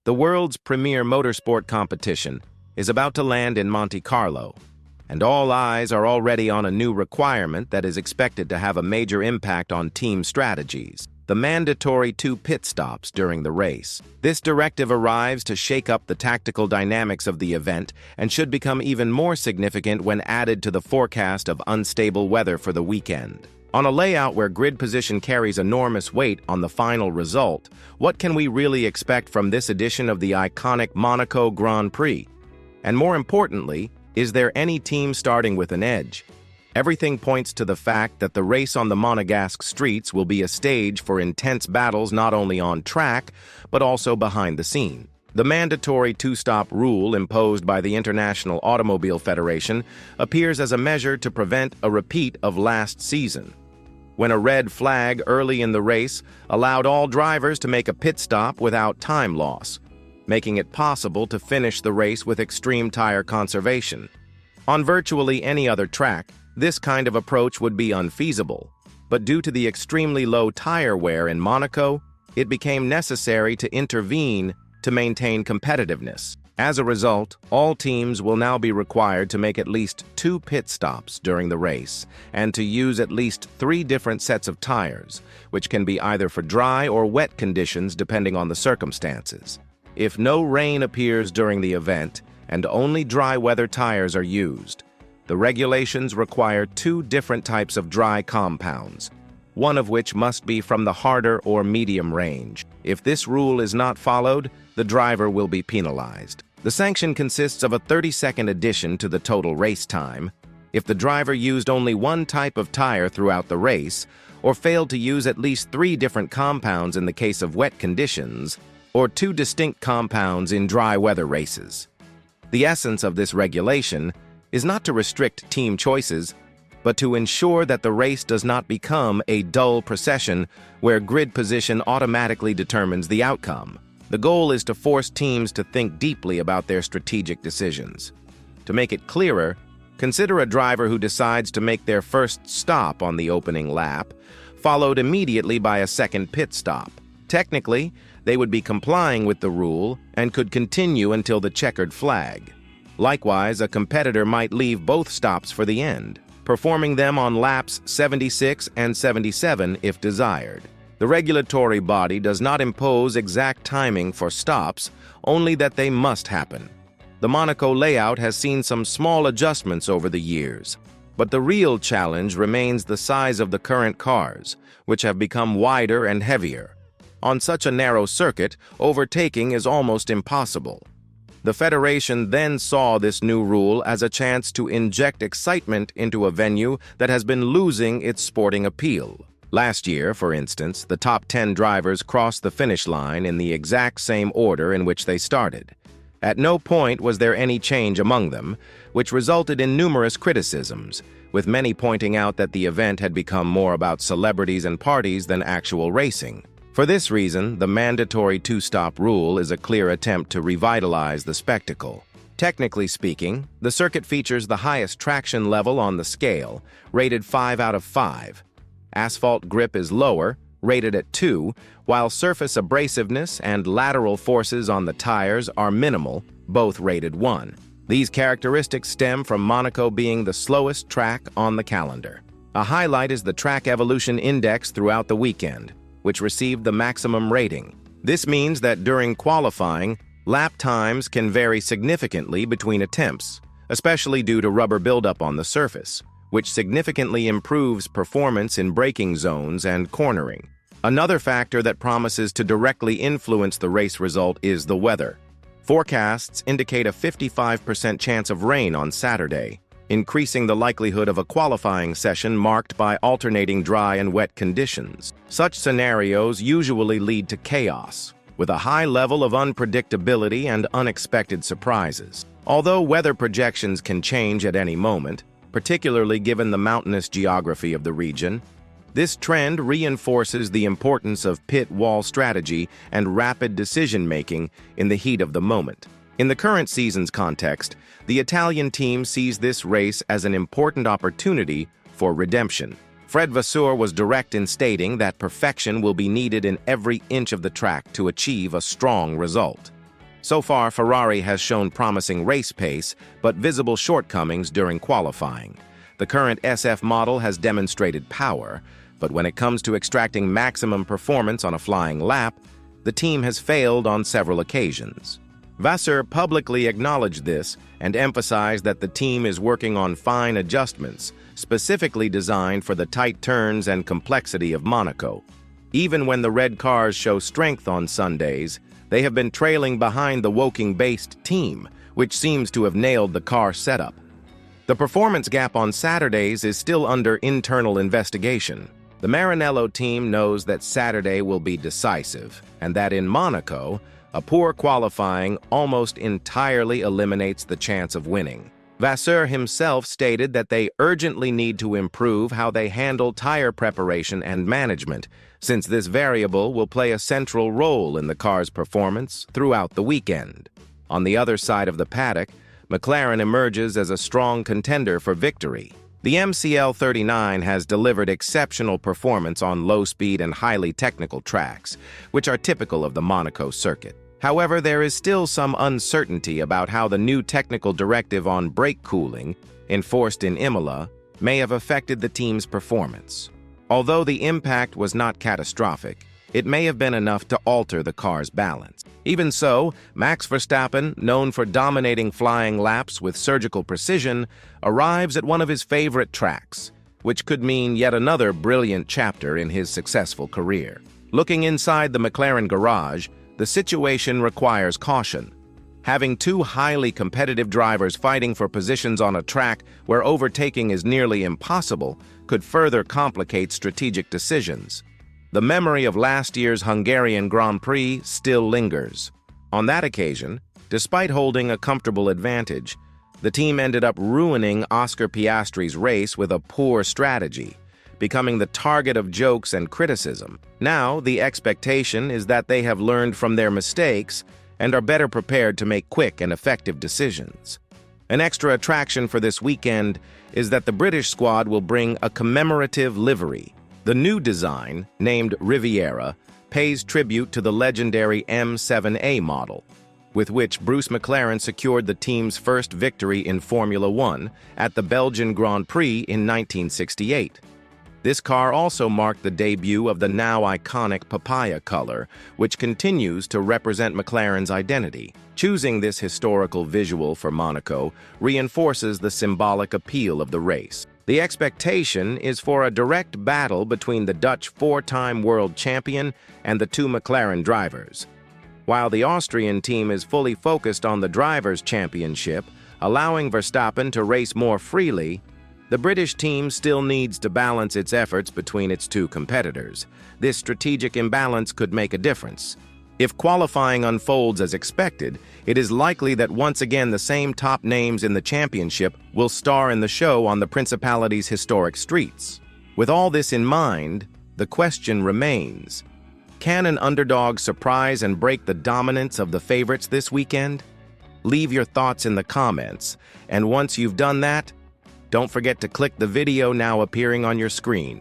The world's premier motorsport competition is about to land in Monte Carlo, and all eyes are already on a new requirement that is expected to have a major impact on team strategies: the mandatory 2 pit stops during the race. This directive arrives to shake up the tactical dynamics of the event and should become even more significant when added to the forecast of unstable weather for the weekend. On a layout where grid position carries enormous weight on the final result, what can we really expect from this edition of the iconic Monaco Grand Prix? And more importantly, is there any team starting with an edge? Everything points to the fact that the race on the Monegasque streets will be a stage for intense battles not only on track, but also behind the scene. The mandatory 2-stop rule imposed by the International Automobile Federation appears as a measure to prevent a repeat of last season, when a red flag early in the race allowed all drivers to make a pit stop without time loss, making it possible to finish the race with extreme tire conservation. On virtually any other track, this kind of approach would be unfeasible, but due to the extremely low tire wear in Monaco, it became necessary to intervene to maintain competitiveness. As a result, all teams will now be required to make at least 2 pit stops during the race and to use at least 3 different sets of tires, which can be either for dry or wet conditions depending on the circumstances. If no rain appears during the event and only dry weather tires are used, the regulations require 2 different types of dry compounds, one of which must be from the harder or medium range. If this rule is not followed, the driver will be penalized. The sanction consists of a 30-second addition to the total race time if the driver used only one type of tire throughout the race, or failed to use at least 3 different compounds in the case of wet conditions, or 2 distinct compounds in dry weather races. The essence of this regulation is not to restrict team choices, but to ensure that the race does not become a dull procession where grid position automatically determines the outcome. The goal is to force teams to think deeply about their strategic decisions. To make it clearer, consider a driver who decides to make their first stop on the opening lap, followed immediately by a second pit stop. Technically, they would be complying with the rule and could continue until the checkered flag. Likewise, a competitor might leave both stops for the end, performing them on laps 76 and 77 if desired. The regulatory body does not impose exact timing for stops, only that they must happen. The Monaco layout has seen some small adjustments over the years, but the real challenge remains the size of the current cars, which have become wider and heavier. On such a narrow circuit, overtaking is almost impossible. The Federation then saw this new rule as a chance to inject excitement into a venue that has been losing its sporting appeal. Last year, for instance, the top 10 drivers crossed the finish line in the exact same order in which they started. At no point was there any change among them, which resulted in numerous criticisms, with many pointing out that the event had become more about celebrities and parties than actual racing. For this reason, the mandatory 2-stop rule is a clear attempt to revitalize the spectacle. Technically speaking, the circuit features the highest traction level on the scale, rated 5 out of 5. Asphalt grip is lower, rated at 2, while surface abrasiveness and lateral forces on the tires are minimal, both rated 1. These characteristics stem from Monaco being the slowest track on the calendar. A highlight is the Track Evolution Index throughout the weekend, which received the maximum rating. This means that during qualifying, lap times can vary significantly between attempts, especially due to rubber buildup on the surface, which significantly improves performance in braking zones and cornering. Another factor that promises to directly influence the race result is the weather. Forecasts indicate a 55% chance of rain on Saturday, increasing the likelihood of a qualifying session marked by alternating dry and wet conditions. Such scenarios usually lead to chaos, with a high level of unpredictability and unexpected surprises. Although weather projections can change at any moment, particularly given the mountainous geography of the region, this trend reinforces the importance of pit wall strategy and rapid decision-making in the heat of the moment. In the current season's context, the Italian team sees this race as an important opportunity for redemption. Fred Vasseur was direct in stating that perfection will be needed in every inch of the track to achieve a strong result. So far, Ferrari has shown promising race pace, but visible shortcomings during qualifying. The current SF model has demonstrated power, but when it comes to extracting maximum performance on a flying lap, the team has failed on several occasions. Vasseur publicly acknowledged this and emphasized that the team is working on fine adjustments, specifically designed for the tight turns and complexity of Monaco. Even when the red cars show strength on Sundays, they have been trailing behind the Woking-based team, which seems to have nailed the car setup. The performance gap on Saturdays is still under internal investigation. The Maranello team knows that Saturday will be decisive, and that in Monaco, a poor qualifying almost entirely eliminates the chance of winning. Vasseur himself stated that they urgently need to improve how they handle tire preparation and management, since this variable will play a central role in the car's performance throughout the weekend. On the other side of the paddock, McLaren emerges as a strong contender for victory. The MCL39 has delivered exceptional performance on low-speed and highly technical tracks, which are typical of the Monaco circuit. However, there is still some uncertainty about how the new technical directive on brake cooling, enforced in Imola, may have affected the team's performance. Although the impact was not catastrophic, it may have been enough to alter the car's balance. Even so, Max Verstappen, known for dominating flying laps with surgical precision, arrives at one of his favorite tracks, which could mean yet another brilliant chapter in his successful career. Looking inside the McLaren garage, the situation requires caution. Having two highly competitive drivers fighting for positions on a track where overtaking is nearly impossible could further complicate strategic decisions. The memory of last year's Hungarian Grand Prix still lingers. On that occasion, despite holding a comfortable advantage, the team ended up ruining Oscar Piastri's race with a poor strategy, becoming the target of jokes and criticism. Now, the expectation is that they have learned from their mistakes and are better prepared to make quick and effective decisions. An extra attraction for this weekend is that the British squad will bring a commemorative livery. The new design, named Riviera, pays tribute to the legendary M7A model, with which Bruce McLaren secured the team's first victory in Formula One at the Belgian Grand Prix in 1968. This car also marked the debut of the now iconic papaya color, which continues to represent McLaren's identity. Choosing this historical visual for Monaco reinforces the symbolic appeal of the race. The expectation is for a direct battle between the Dutch four-time world champion and the two McLaren drivers. While the Austrian team is fully focused on the Drivers' Championship, allowing Verstappen to race more freely, the British team still needs to balance its efforts between its two competitors. This strategic imbalance could make a difference. If qualifying unfolds as expected, it is likely that once again the same top names in the championship will star in the show on the Principality's historic streets. With all this in mind, the question remains: can an underdog surprise and break the dominance of the favorites this weekend? Leave your thoughts in the comments, and once you've done that, don't forget to click the video now appearing on your screen.